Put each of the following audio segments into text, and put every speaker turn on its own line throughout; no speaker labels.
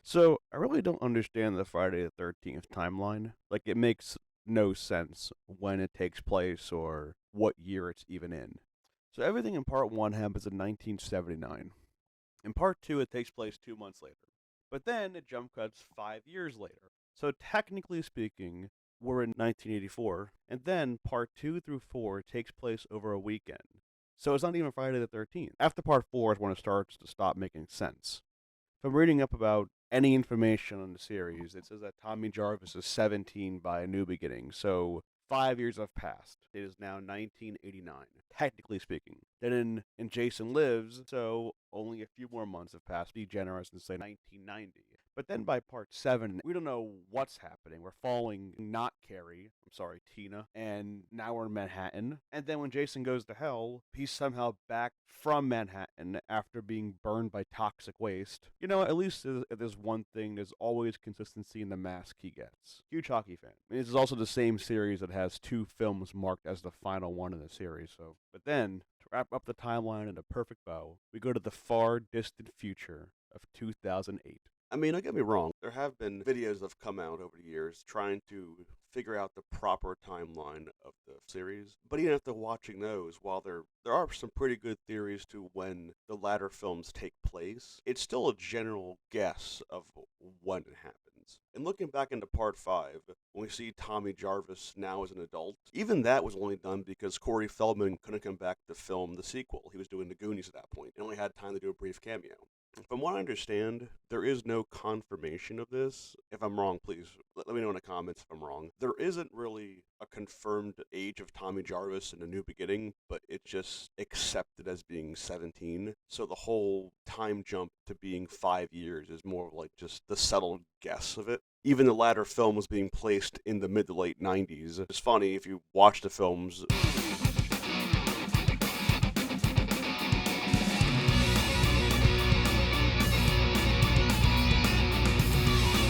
So I really don't understand the Friday the 13th timeline. Like, it makes no sense when it takes place or what year it's even in. So everything in part one happens in 1979. In part two, it takes place 2 months later. But then it jump cuts 5 years later. So technically speaking, we're in 1984, and then part two through four takes place over a weekend. So it's not even Friday the 13th. After part four is when it starts to stop making sense. From reading up about any information on the series, it says that Tommy Jarvis is 17 by A New Beginning, so 5 years have passed. It is now 1989, technically speaking. Then in Jason Lives, so only a few more months have passed. Be generous and say 1990. But then by part seven, we don't know what's happening. We're following not Carrie, I'm sorry, Tina, and now we're in Manhattan. And then when Jason goes to hell, he's somehow back from Manhattan after being burned by toxic waste. You know, at least if there's one thing, there's always consistency in the mask he gets. Huge hockey fan. I mean, this is also the same series that has two films marked as the final one in the series. So, but then to wrap up the timeline in a perfect bow, we go to the far distant future of 2008.
I mean, don't get me wrong. There have been videos that have come out over the years trying to figure out the proper timeline of the series. But even after watching those, while there are some pretty good theories to when the latter films take place, it's still a general guess of when it happens. And looking back into part five, when we see Tommy Jarvis now as an adult, even that was only done because Corey Feldman couldn't come back to film the sequel. He was doing the Goonies at that point and only had time to do a brief cameo. From what I understand, there is no confirmation of this. If I'm wrong, please let me know in the comments if I'm wrong. There isn't really a confirmed age of Tommy Jarvis in A New Beginning, but it's just accepted as being 17. So the whole time jump to being 5 years is more like just the settled guess of it. Even the latter film was being placed in the mid to late 90s. It's funny if you watch the films.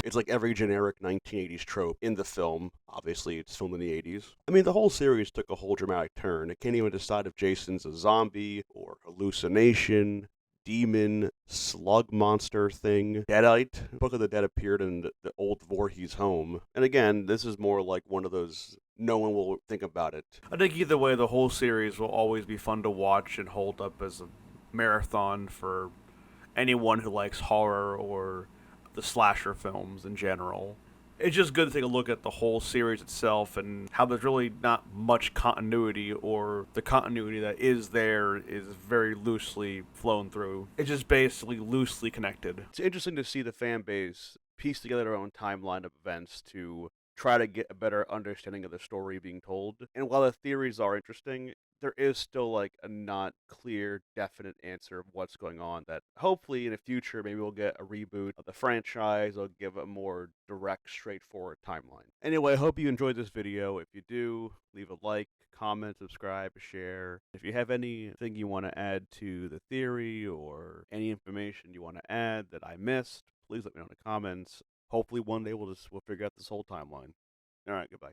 It's like every generic 1980s trope in the film. Obviously, it's filmed in the 80s. I mean, the whole series took a whole dramatic turn. It can't even decide if Jason's a zombie or hallucination, demon, slug monster thing, deadite. Book of the Dead appeared in the old Voorhees home. And again, this is more like one of those no one will think about it.
I think either way, the whole series will always be fun to watch and hold up as a marathon for anyone who likes horror or the slasher films in general. It's just good to take a look at the whole series itself and how there's really not much continuity, or the continuity that is there is very loosely flown through. It's just basically loosely connected. It's interesting to see the fan base piece together their own timeline of events to try to get a better understanding of the story being told. And while the theories are interesting, there is still like a not clear, definite answer of what's going on that hopefully in the future maybe we'll get a reboot of the franchise or give a more direct, straightforward timeline. Anyway, I hope you enjoyed this video. If you do, leave a like, comment, subscribe, share. If you have anything you want to add to the theory or any information you want to add that I missed, please let me know in the comments. Hopefully one day we'll figure out this whole timeline. All right, goodbye.